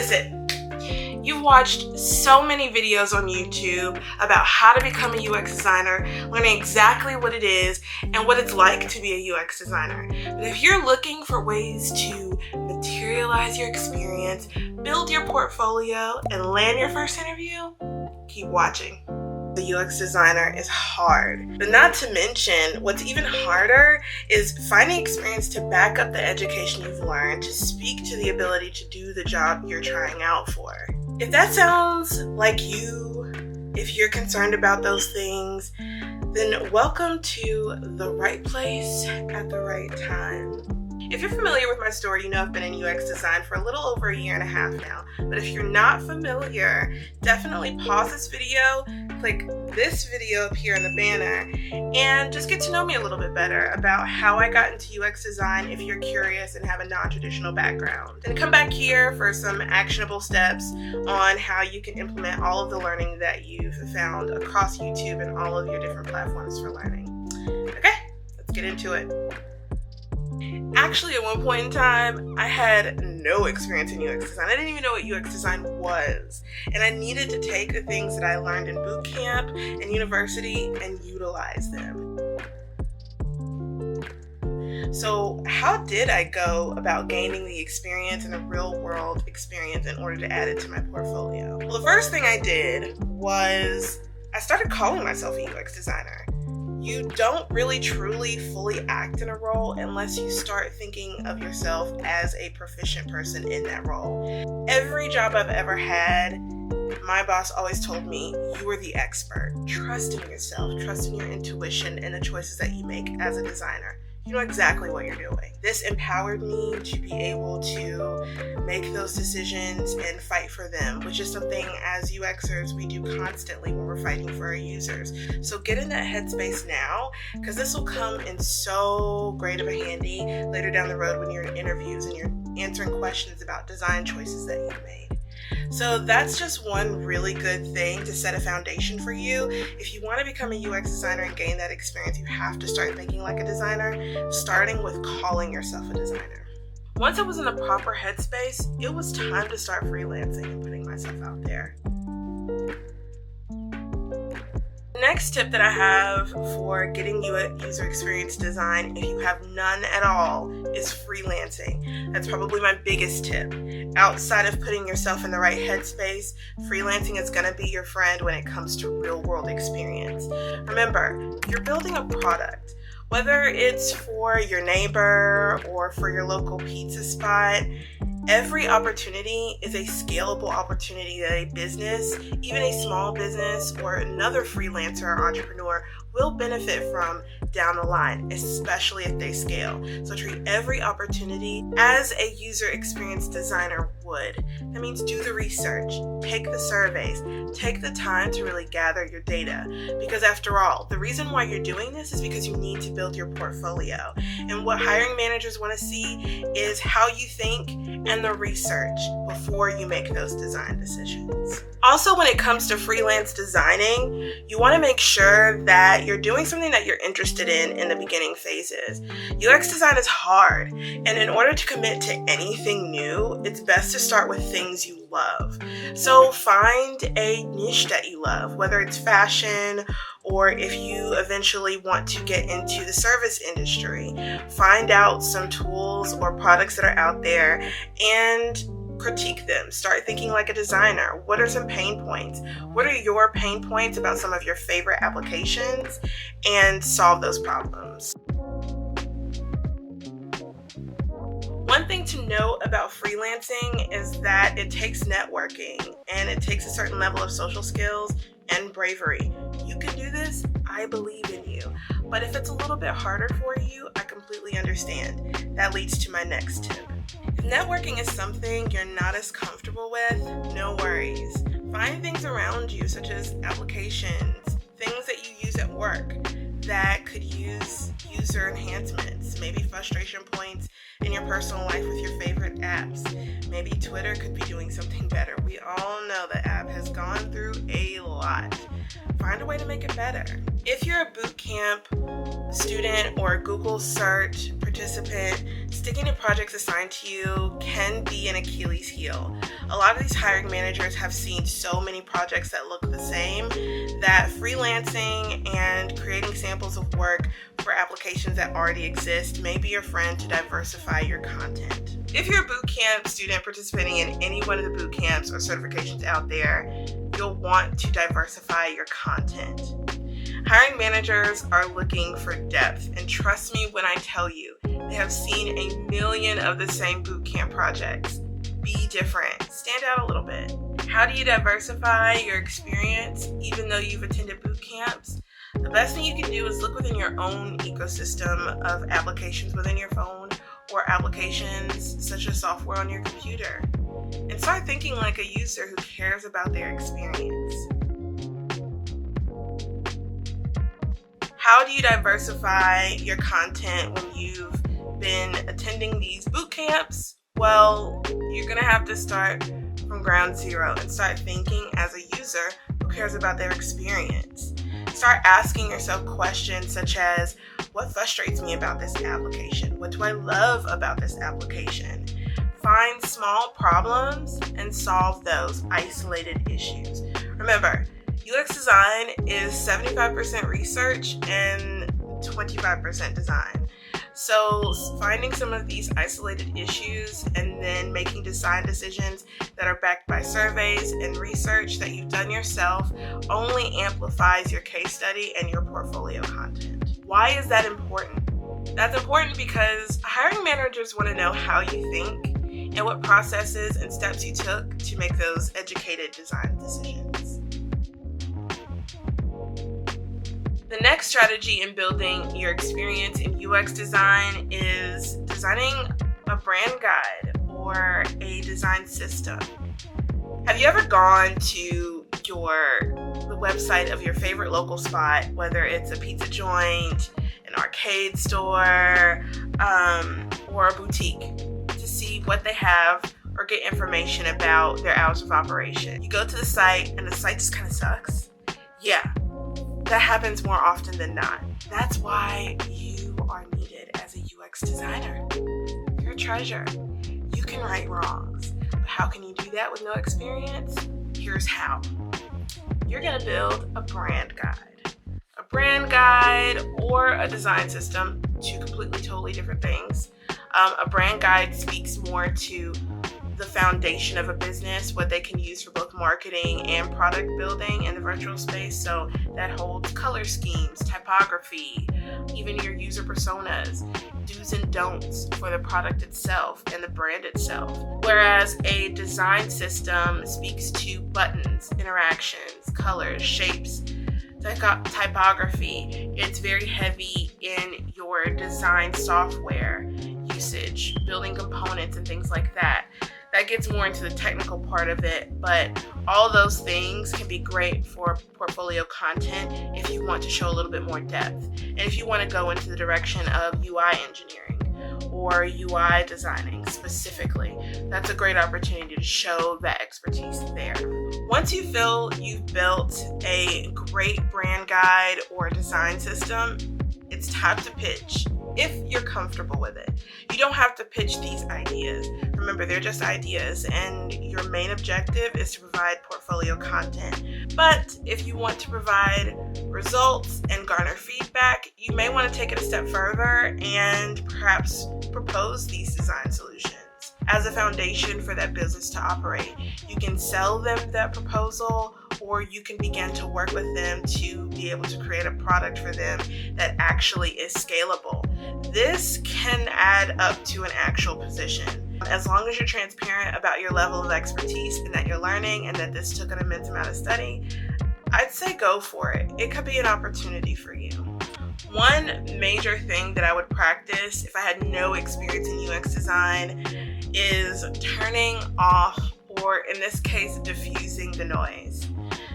is it? You've watched so many videos on YouTube about how to become a UX designer, learning exactly what it is and what it's like to be a UX designer. But if you're looking for ways to materialize your experience, build your portfolio, and land your first interview, keep watching. The UX designer is hard, but not to mention what's even harder is finding experience to back up the education you've learned to speak to the ability to do the job you're trying out for. If that sounds like you, if you're concerned about those things, then welcome to the right place at the right time. If you're familiar with my story, you know I've been in UX design for a little over a year and a half now. But if you're not familiar, definitely pause this video, click this video up here in the banner, and just get to know me a little bit better about how I got into UX design if you're curious and have a non-traditional background. And come back here for some actionable steps on how you can implement all of the learning that you've found across YouTube and all of your different platforms for learning. Okay, let's get into it. Actually, at one point in time, I had no experience in UX design. I didn't even know what UX design was. And I needed to take the things that I learned in boot camp and university and utilize them. So how did I go about gaining the experience and the real world experience in order to add it to my portfolio? Well, the first thing I did was I started calling myself a UX designer. You don't really truly fully act in a role unless you start thinking of yourself as a proficient person in that role. Every job I've ever had, my boss always told me, you are the expert. Trust in yourself, trust in your intuition and the choices that you make as a designer. You know exactly what you're doing. This empowered me to be able to make those decisions and fight for them, which is something as UXers we do constantly when we're fighting for our users. So get in that headspace now, because this will come in so great of a handy later down the road when you're in interviews and you're answering questions about design choices that you've made. So that's just one really good thing to set a foundation for you. If you want to become a UX designer and gain that experience, you have to start thinking like a designer, starting with calling yourself a designer. Once I was in the proper headspace, it was time to start freelancing and putting myself out there. The next tip that I have for getting you a user experience design, if you have none at all, is freelancing. That's probably my biggest tip. Outside of putting yourself in the right headspace, freelancing is going to be your friend when it comes to real world experience. Remember, you're building a product. Whether it's for your neighbor or for your local pizza spot, every opportunity is a scalable opportunity that a business, even a small business or another freelancer or entrepreneur will benefit from down the line, especially if they scale. So treat every opportunity as a user experience designer would. That means do the research, take the surveys, take the time to really gather your data. Because after all, the reason why you're doing this is because you need to build your portfolio. And what hiring managers want to see is how you think and the research before you make those design decisions. Also, when it comes to freelance designing, you want to make sure that you're doing something that you're interested in the beginning phases. UX design is hard, and in order to commit to anything new, it's best to start with things you love. So find a niche that you love, whether it's fashion or if you eventually want to get into the service industry. Find out some tools or products that are out there and critique them. Start thinking like a designer. What are some pain points? What are your pain points about some of your favorite applications? And solve those problems. One thing to note about freelancing is that it takes networking and it takes a certain level of social skills and bravery. You can do this. I believe in you. But if it's a little bit harder for you, I completely understand. That leads to my next tip. If networking is something you're not as comfortable with, no worries. Find things around you, such as applications, things that you use at work that could use user enhancements, maybe frustration points in your personal life with your favorite apps. Maybe Twitter could be doing something better. We all know the app has gone through a lot. Find a way to make it better. If you're a bootcamp student or a Google search participant, sticking to projects assigned to you can be an Achilles heel. A lot of these hiring managers have seen so many projects that look the same that freelancing and creating samples of work for applications that already exist may be your friend to diversify your content. If you're a bootcamp student participating in any one of the boot camps or certifications out there, you'll want to diversify your content. Hiring managers are looking for depth, and trust me when I tell you, they have seen a million of the same bootcamp projects. Be different. Stand out a little bit. How do you diversify your experience even though you've attended boot camps? The best thing you can do is look within your own ecosystem of applications within your phone or applications such as software on your computer, and start thinking like a user who cares about their experience. How do you diversify your content when you've been attending these boot camps? Well, you're going to have to start from ground zero and start thinking as a user who cares about their experience. Start asking yourself questions such as, what frustrates me about this application? What do I love about this application? Find small problems and solve those isolated issues. Remember, UX design is 75% research and 25% design. So finding some of these isolated issues and then making design decisions that are backed by surveys and research that you've done yourself only amplifies your case study and your portfolio content. Why is that important? That's important because hiring managers want to know how you think and what processes and steps you took to make those educated design decisions. The next strategy in building your experience in UX design is designing a brand guide or a design system. Have you ever gone to the website of your favorite local spot, whether it's a pizza joint, an arcade store, or a boutique, to see what they have or get information about their hours of operation? You go to the site and the site just kind of sucks. Yeah. That happens more often than not. That's why you are needed as a UX designer. You're a treasure. You can right wrongs. But how can you do that with no experience? Here's how. You're going to build a brand guide. A brand guide or a design system, two completely, totally different things. A brand guide speaks more to the foundation of a business, what they can use for both marketing and product building in the virtual space. So that holds color schemes, typography, even your user personas, do's and don'ts for the product itself and the brand itself. Whereas a design system speaks to buttons, interactions, colors, shapes, typography. It's very heavy in your design software usage, building components and things like that. That gets more into the technical part of it, but all those things can be great for portfolio content if you want to show a little bit more depth. And if you want to go into the direction of UI engineering or UI designing specifically, that's a great opportunity to show that expertise there. Once you feel you've built a great brand guide or design system, it's time to pitch. If you're comfortable with it. You don't have to pitch these ideas. Remember, they're just ideas, and your main objective is to provide portfolio content. But if you want to provide results and garner feedback, you may want to take it a step further and perhaps propose these design solutions as a foundation for that business to operate. You can sell them that proposal, or you can begin to work with them to be able to create a product for them that actually is scalable. This can add up to an actual position. As long as you're transparent about your level of expertise and that you're learning and that this took an immense amount of study, I'd say go for it. It could be an opportunity for you. One major thing that I would practice if I had no experience in UX design is turning off, or in this case, diffusing the noise.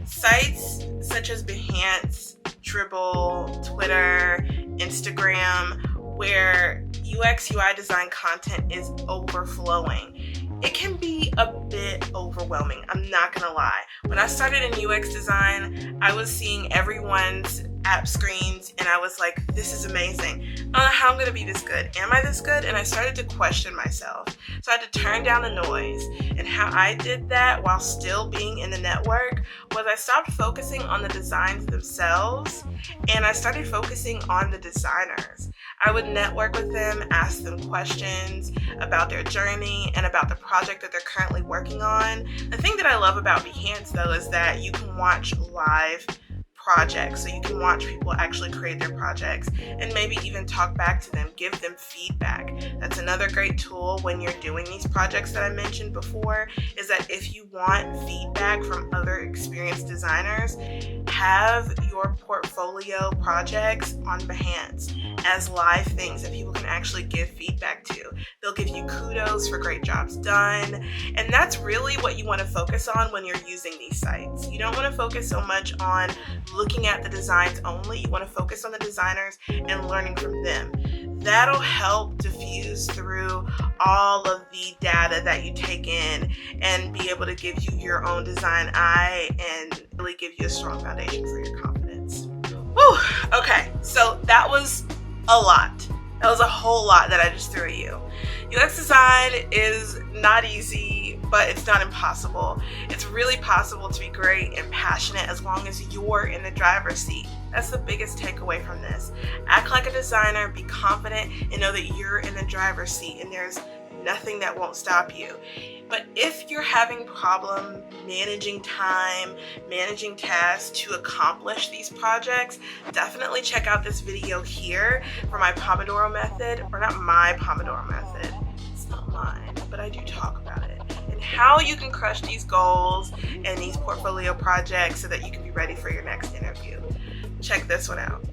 Sites such as Behance, Dribbble, Twitter, Instagram, where UX UI design content is overflowing, it can be a bit overwhelming. I'm not gonna lie. When I started in UX design, I was seeing everyone's app screens, and I was like, this is amazing. I don't know how I'm gonna be this good. Am I this good? And I started to question myself. So I had to turn down the noise. And how I did that while still being in the network was I stopped focusing on the designs themselves, and I started focusing on the designers. I would network with them, ask them questions about their journey and about the project that they're currently working on. The thing that I love about Behance, though, is that you can watch live projects, so you can watch people actually create their projects and maybe even talk back to them, give them feedback. That's another great tool when you're doing these projects that I mentioned before, is that if you want feedback from other experienced designers, have your portfolio projects on Behance as live things that people can actually give feedback to. They'll give you kudos for great jobs done, and that's really what you want to focus on when you're using these sites. You don't want to focus so much on looking at the designs only. You want to focus on the designers and learning from them. That'll help diffuse through all of the data that you take in and be able to give you your own design eye and really give you a strong foundation for your confidence. Whew. Okay, so that was a lot. That was a whole lot that I just threw at you. UX design is not easy, but it's not impossible. It's really possible to be great and passionate as long as you're in the driver's seat. That's the biggest takeaway from this. Act like a designer, be confident, and know that you're in the driver's seat and there's nothing that won't stop you. But if you're having problem managing time, managing tasks to accomplish these projects, definitely check out this video here for my Pomodoro method, or not my Pomodoro method, it's not mine, but I do talk about it, and how you can crush these goals and these portfolio projects so that you can be ready for your next interview. Check this one out.